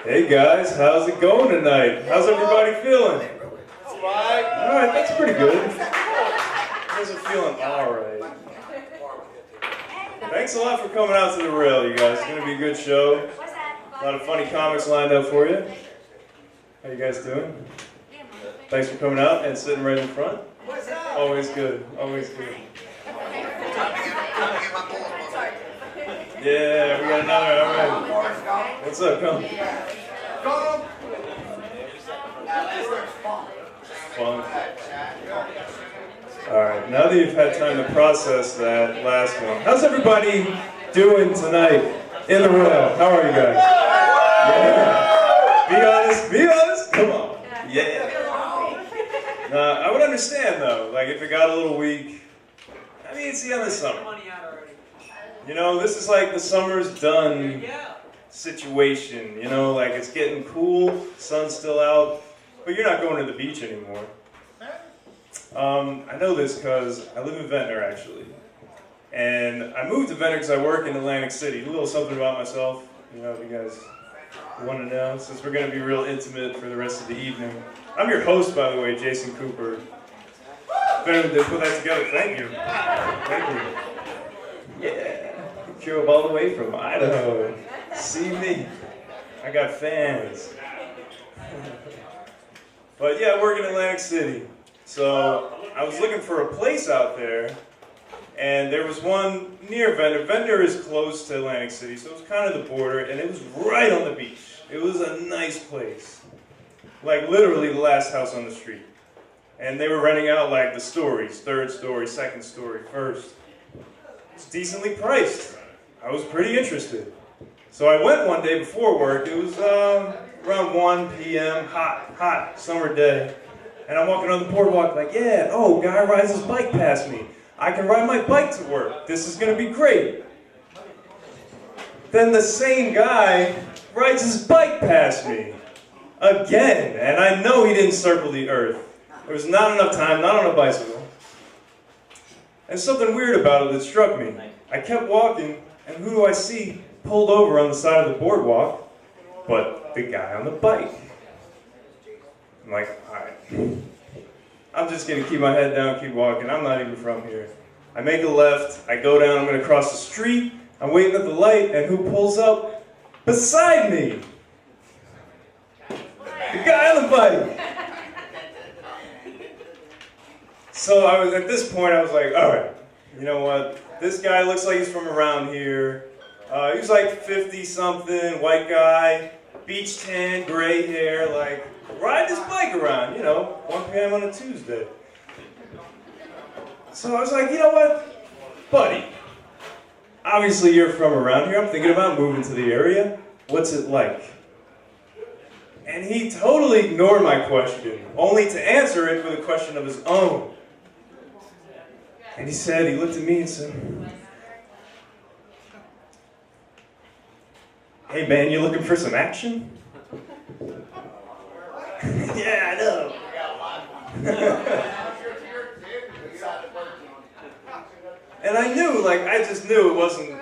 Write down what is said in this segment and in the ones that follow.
Hey guys, how's it going tonight? How's everybody feeling? Alright, that's pretty good. You guys are feeling alright. Thanks a lot for coming out to the rail, you guys. It's going to be a good show. A lot of funny comics lined up for you. How you guys doing? Thanks for coming out and sitting right in front. Always good, always good. Yeah, we got another, alright. What's up, come? Fun. Alright, now that you've had time to process that last one, how's everybody doing tonight in the rail? How are you guys? Yeah. Be honest, come on. Yeah. I would understand though, like if it got a little weak, I mean it's the end of summer. You know, this is like the summer's done situation, you know, like it's getting cool, sun's still out, but you're not going to the beach anymore. I know this because I live in Ventnor actually, and I moved to Ventnor because I work in Atlantic City. A little something about myself, you know, if you guys want to know, since we're going to be real intimate for the rest of the evening. I'm your host, by the way, JCoop. If anyone did put that together, thank you. Thank you. Yeah, drove all the way from Idaho. See me. I got fans. But yeah, I work in Atlantic City. So I was looking for a place out there, and there was one near Ventnor. Ventnor is close to Atlantic City, so it was kind of the border, and it was right on the beach. It was a nice place. Like literally the last house on the street. And they were renting out like the stories, third story, second story, first. It's decently priced. I was pretty interested. So I went one day before work. It was around 1 p.m., hot summer day. And I'm walking on the boardwalk like, yeah, oh, guy rides his bike past me. I can ride my bike to work. This is gonna be great. Then the same guy rides his bike past me. Again, and I know he didn't circle the earth. There was not enough time, not on a bicycle. And something weird about it that struck me. I kept walking, and who do I see pulled over on the side of the boardwalk? But the guy on the bike. I'm like, alright. I'm just gonna keep my head down, keep walking. I'm not even from here. I make a left, I go down, I'm gonna cross the street, I'm waiting at the light, and who pulls up beside me? The guy on the bike. So at this point I was like, alright, you know what? This guy looks like he's from around here. He was like 50-something, white guy, beach tan, gray hair, like, ride his bike around, you know, 1 p.m. on a Tuesday. So I was like, you know what, buddy, obviously you're from around here. I'm thinking about moving to the area. What's it like? And he totally ignored my question, only to answer it with a question of his own. And he said, he looked at me and said, hey man, you looking for some action? Yeah, I know. And I knew, like, I just knew it wasn't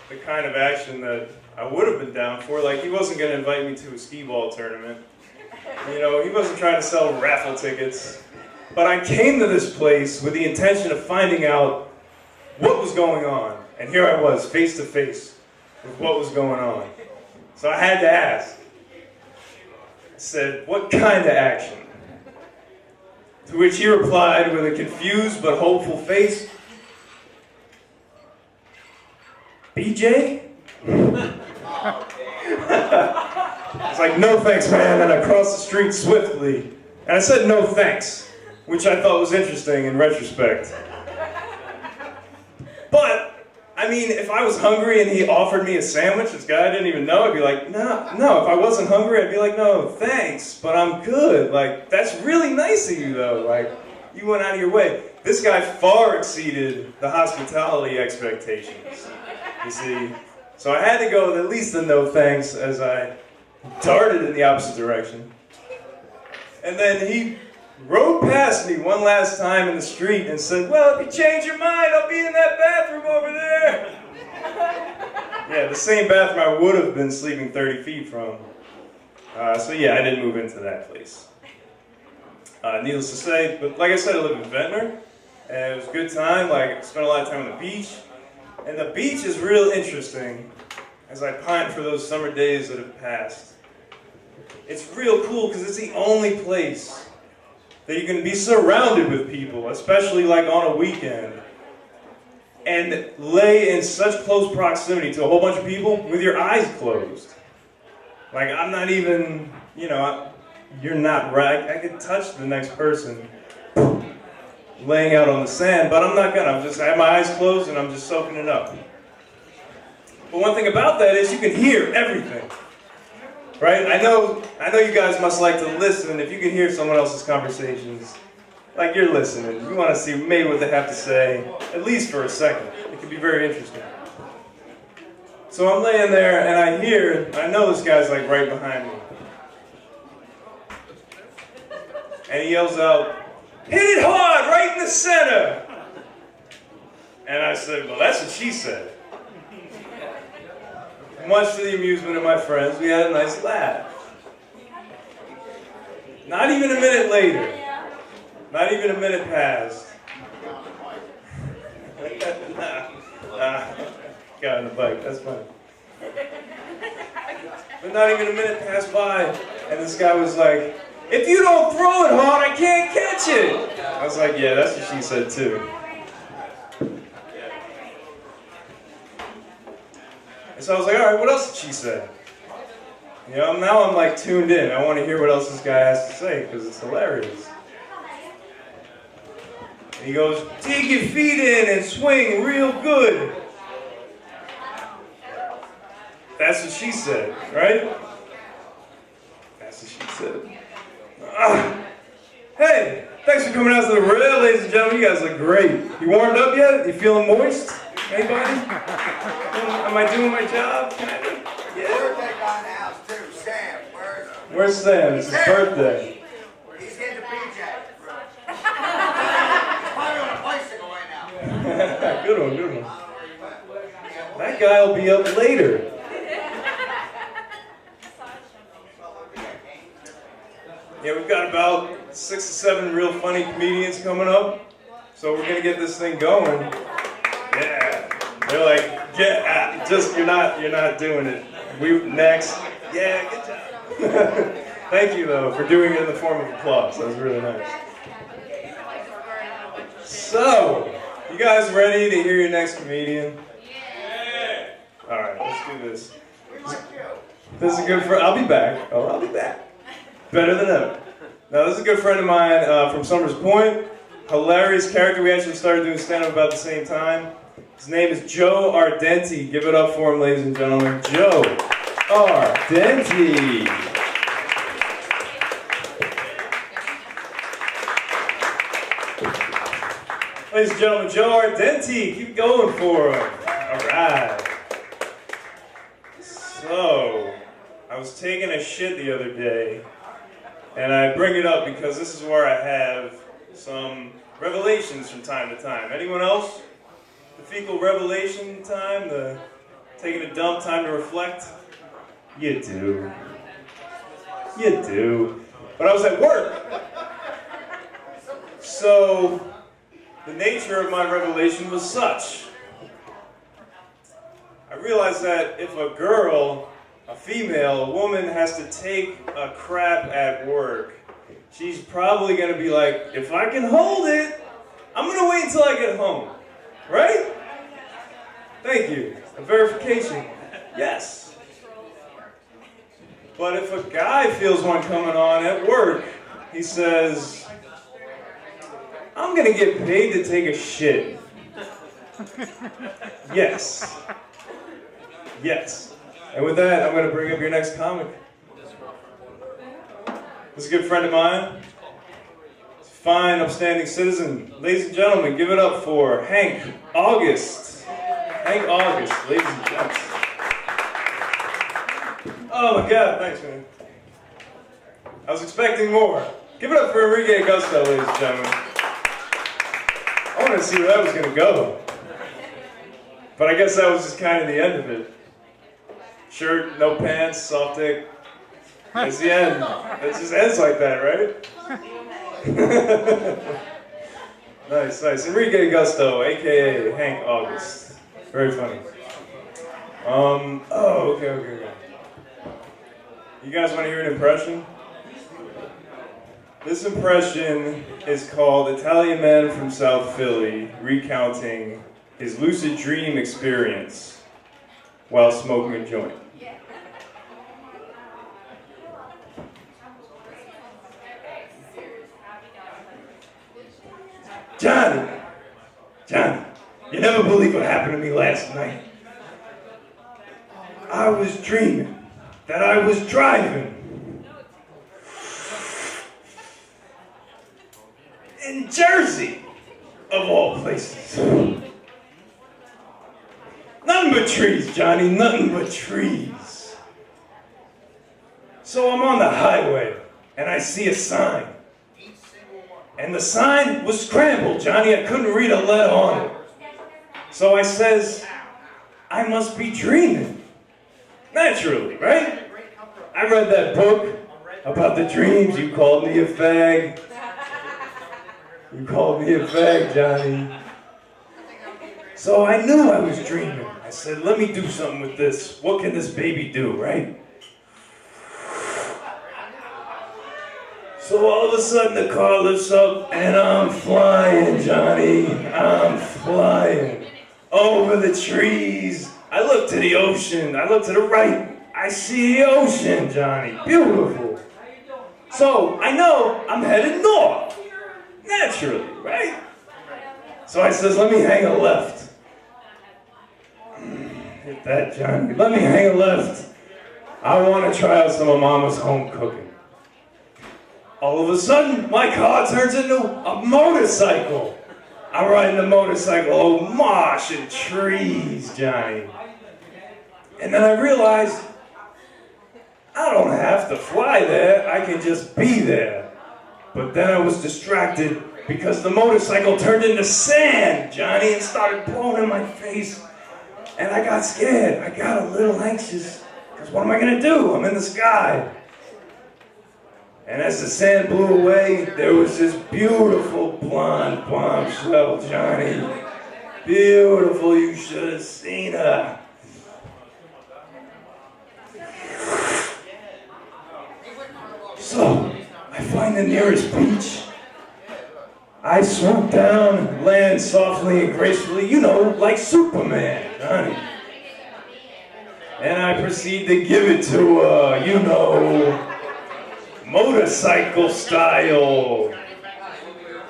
the kind of action that I would have been down for. Like, he wasn't going to invite me to a skee-ball tournament. You know, he wasn't trying to sell raffle tickets. But I came to this place with the intention of finding out what was going on. And here I was, face to face with what was going on. So I had to ask. I said, what kind of action? To which he replied with a confused but hopeful face, BJ? I was like, no thanks, man, and I crossed the street swiftly. And I said no thanks, which I thought was interesting in retrospect. But, I mean, if I was hungry and he offered me a sandwich, this guy I didn't even know, I'd be like, no. If I wasn't hungry, I'd be like, no, thanks, but I'm good. Like, that's really nice of you, though. Like, you went out of your way. This guy far exceeded the hospitality expectations, you see. So I had to go with at least a no thanks as I darted in the opposite direction. And then he rode past me one last time in the street and said, well, if you change your mind, I'll be in that bathroom over there. Yeah, the same bathroom I would have been sleeping 30 feet from. So yeah, I didn't move into that place. Needless to say, but like I said, I live in Ventnor, and it was a good time. Like, I spent a lot of time on the beach, and the beach is real interesting as I pine for those summer days that have passed. It's real cool because it's the only place that you can be surrounded with people, especially like on a weekend, and lay in such close proximity to a whole bunch of people with your eyes closed. Like, I'm not even, you know, you're not right. I could touch the next person laying out on the sand, but I'm not gonna. I have my eyes closed and I'm just soaking it up. But one thing about that is you can hear everything, right? I know you guys must like to listen. If you can hear someone else's conversations, like you're listening, you want to see maybe what they have to say, at least for a second. It can be very interesting. So I'm laying there and I know this guy's like right behind me. And he yells out, "Hit it hard, right in the center!" And I said, "Well, that's what she said." Much to the amusement of my friends, we had a nice laugh. Not even a minute later, not even a minute passed. Got on the bike, that's funny. But not even a minute passed by, and this guy was like, "If you don't throw it hard, I can't catch it." I was like, "Yeah, that's what she said too." And so I was like, "All right, what else did she say?" You know, now I'm like tuned in. I want to hear what else this guy has to say because it's hilarious. And he goes, "Dig your feet in and swing real good." That's what she said, right? That's what she said. Hey, thanks for coming out to the rail, ladies and gentlemen. You guys look great. You warmed up yet? You feeling moist? Anybody? Am I doing my job? Yeah. Birthday guy in the house too, Sam. Where's Sam? It's his birthday. He's getting the PJ. He's probably on a bicycle right now. Good one, good one. That guy will be up later. Yeah, we've got about 6 to 7 real funny comedians coming up, so we're gonna get this thing going. Yeah, they're like, "Yeah, just you're not doing it. We next." Yeah, good job. Thank you though for doing it in the form of applause. That was really nice. So, you guys ready to hear your next comedian? Yeah. All right, let's do this. This is a good friend. I'll be back. Oh, I'll be back. Better than ever. Now, this is a good friend of mine from Summers Point. Hilarious character. We actually started doing stand-up about the same time. His name is Joe Ardenti. Give it up for him, ladies and gentlemen. Joe Ardenti. Ladies and gentlemen, Joe Ardenti. Keep going for him. All right. So, I was taking a shit the other day. And I bring it up because this is where I have some revelations from time to time. Anyone else? The fecal revelation time? The taking a dump time to reflect? You do. You do. But I was at work. So, the nature of my revelation was such. I realized that if a girl, a female, a woman has to take a crap at work, she's probably going to be like, "If I can hold it, I'm going to wait until I get home." Right? Thank you. A verification. Yes. But if a guy feels one coming on at work, he says, "I'm going to get paid to take a shit." Yes. Yes. And with that, I'm going to bring up your next comic. This is a good friend of mine. He's a fine, upstanding citizen. Ladies and gentlemen, give it up for Hank August. Hank August, ladies and gentlemen. Oh my God, thanks, man. I was expecting more. Give it up for Enrique Augusto, ladies and gentlemen. I wanted to see where that was going to go. But I guess that was just kind of the end of it. Shirt, no pants, soft dick. That's the end. It just ends like that, right? Nice, nice. Enrique Gusto, aka Hank August. Very funny. Okay. You guys want to hear an impression? This impression is called Italian Man from South Philly recounting his lucid dream experience while smoking a joint. Johnny, you never believe what happened to me last night. I was dreaming that I was driving in Jersey, of all places. Nothing but trees, Johnny, nothing but trees. So I'm on the highway and I see a sign. And the sign was scrambled, Johnny. I couldn't read a letter on it. So I says, I must be dreaming. Naturally, right? I read that book about the dreams. You called me a fag. You called me a fag, Johnny. So I knew I was dreaming. I said, let me do something with this. What can this baby do, right? So all of a sudden the car lifts up and I'm flying, Johnny. I'm flying over the trees. I look to the ocean. I look to the right. I see the ocean, Johnny. Beautiful. So I know I'm headed north. Naturally, right? So I says, let me hang a left. Hit that, Johnny. Let me hang a left. I want to try out some of Mama's home cooking. All of a sudden, my car turns into a motorcycle. I'm riding the motorcycle, oh mosh and trees, Johnny. And then I realized, I don't have to fly there, I can just be there. But then I was distracted because the motorcycle turned into sand, Johnny, and started blowing in my face. And I got scared, I got a little anxious, because what am I gonna do? I'm in the sky. And as the sand blew away, there was this beautiful blonde bombshell, Johnny. Beautiful, you should have seen her. So, I find the nearest beach. I swoop down, land softly and gracefully, you know, like Superman, Johnny. And I proceed to give it to her, you know, motorcycle style.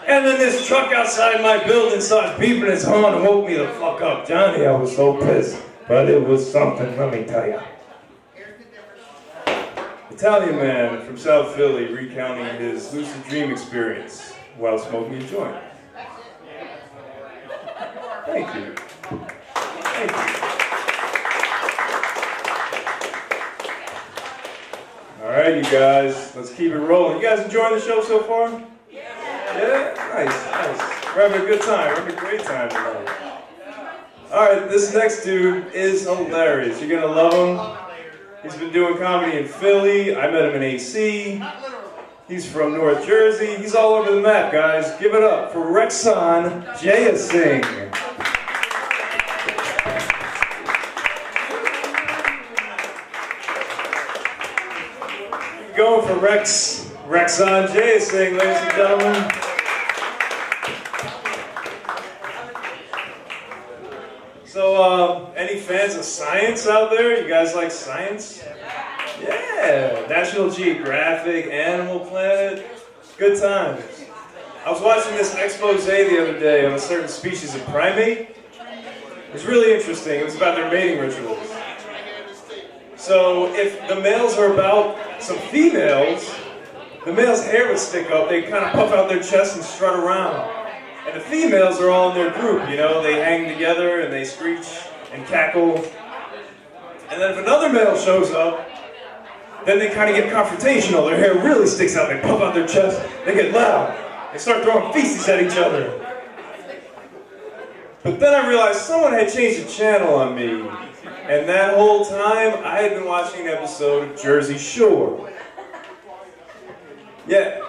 And then this truck outside my building starts beeping its horn and woke me the fuck up. Johnny, I was so pissed. But it was something, let me tell you. Italian Man from South Philly recounting his lucid dream experience while smoking a joint. Thank you. Thank you. All right, you guys, let's keep it rolling. You guys enjoying the show so far? Yeah? Nice. We're having a good time. We're having a great time tonight. All right, this next dude is hilarious. You're gonna love him. He's been doing comedy in Philly. I met him in AC. He's from North Jersey. He's all over the map, guys. Give it up for Rexon Jayasingh. Going for Rexon Jayasingh, ladies and gentlemen. So, any fans of science out there? You guys like science? Yeah, National Geographic, Animal Planet, good times. I was watching this expose the other day on a certain species of primate. It was really interesting. It was about their mating rituals. So if the males are about some females, the male's hair would stick up, they kind of puff out their chest and strut around. And the females are all in their group, you know, they hang together and they screech and cackle. And then if another male shows up, then they kind of get confrontational, their hair really sticks out, they puff out their chest, they get loud, they start throwing feces at each other. But then I realized someone had changed the channel on me. And that whole time, I had been watching an episode of Jersey Shore. Yeah,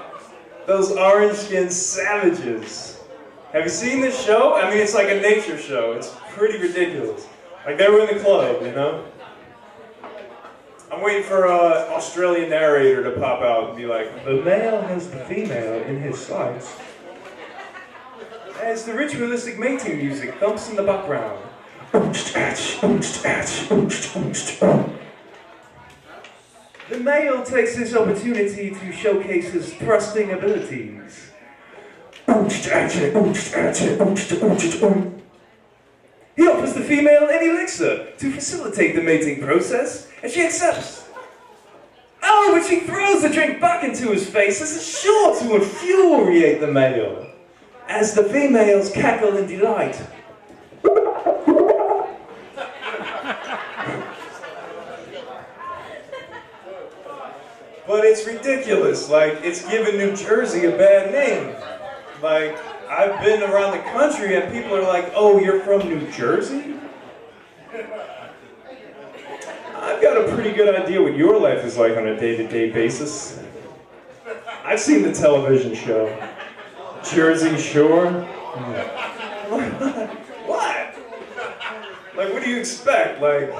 those orange-skinned savages. Have you seen this show? I mean, it's like a nature show. It's pretty ridiculous. Like, they were in the club, you know? I'm waiting for an Australian narrator to pop out and be like, the male has the female in his sights. As the ritualistic mating music thumps in the background. The male takes this opportunity to showcase his thrusting abilities. He offers the female an elixir to facilitate the mating process, and she accepts. Oh, but she throws the drink back into his face. This is sure to infuriate the male, as the females cackle in delight. But it's ridiculous. Like, it's giving New Jersey a bad name. Like, I've been around the country and people are like, oh, you're from New Jersey? I've got a pretty good idea what your life is like on a day-to-day basis. I've seen the television show, Jersey Shore. What? Like, what do you expect? Like,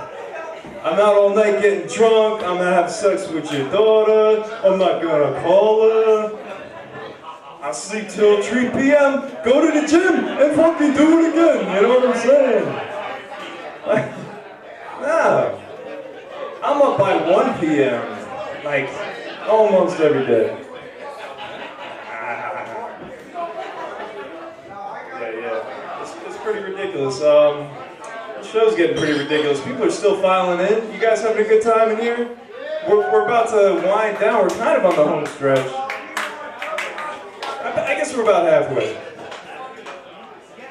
I'm out all night getting drunk, I'm gonna have sex with your daughter, I'm not gonna call her. I'll sleep till 3 p.m., go to the gym, and fucking do it again, you know what I'm saying? Like, nah. I'm up by 1 p.m., like, almost every day. Yeah. It's pretty ridiculous. The show's getting pretty ridiculous. People are still filing in. You guys having a good time in here? We're about to wind down. We're kind of on the home stretch. I guess we're about halfway.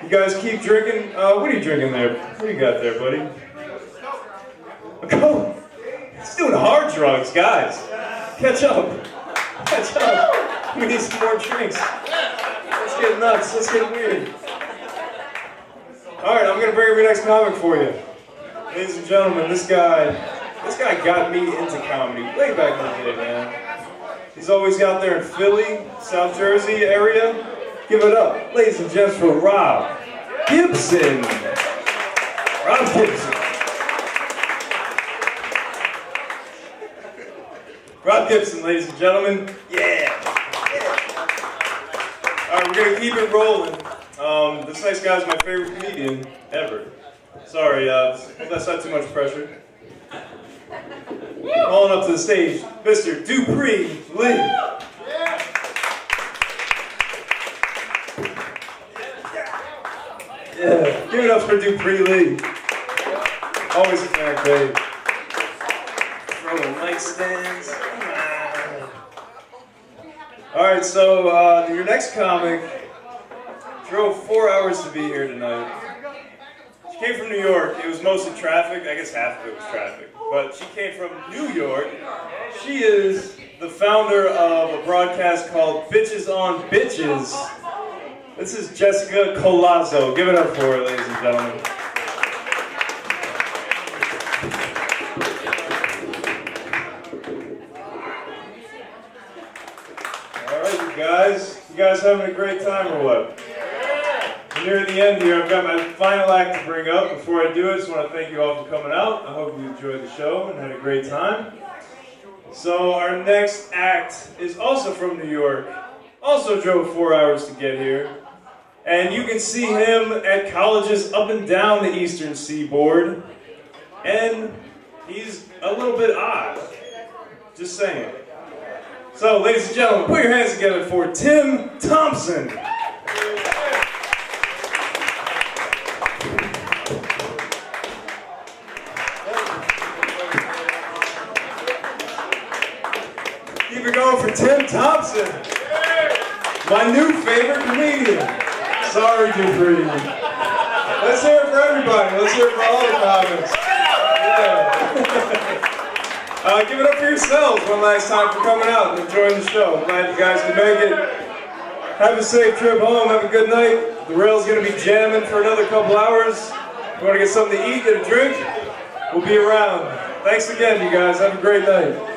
You guys keep drinking. What are you drinking there? What do you got there, buddy? A Coke. It's doing hard drugs, guys. Catch up. Catch up. We need some more drinks. Let's get nuts. Let's get weird. All right, I'm gonna bring up your next comic for you. Ladies and gentlemen, this guy got me into comedy way back in the day, man. He's always out there in Philly, South Jersey area. Give it up, ladies and gents, for Rob Gibson. Rob Gibson. Rob Gibson, ladies and gentlemen. Yeah. All right, we're gonna keep it rolling. This next guy's my favorite comedian ever. Sorry, hope that's not too much pressure. Calling up to the stage, Mr. Dupree Lee. Yeah, give it up for Dupree Lee. Always a fan, babe. Throwing mic stands. Alright, so your next comic drove 4 hours to be here tonight. She came from New York. It was mostly traffic. I guess half of it was traffic. But she came from New York. She is the founder of a broadcast called Bitches on Bitches. This is Jessica Colazzo. Give it up for her, ladies and gentlemen. All right, you guys having a great time or what? Near the end here, I've got my final act to bring up. Before I do it, I just want to thank you all for coming out. I hope you enjoyed the show and had a great time. So our next act is also from New York. Also drove 4 hours to get here. And you can see him at colleges up and down the eastern seaboard. And he's a little bit odd. Just saying. So, ladies and gentlemen, put your hands together for Tim Thompson. Keep it going for Tim Thompson, my new favorite comedian. Sorry, Dupree. Let's hear it for everybody. Let's hear it for all the comics. Yeah. Give it up for yourselves one last time for coming out and enjoying the show. I'm glad you guys could make it. Have a safe trip home. Have a good night. The rail's going to be jamming for another couple hours. If you want to get something to eat, get a drink, we'll be around. Thanks again, you guys. Have a great night.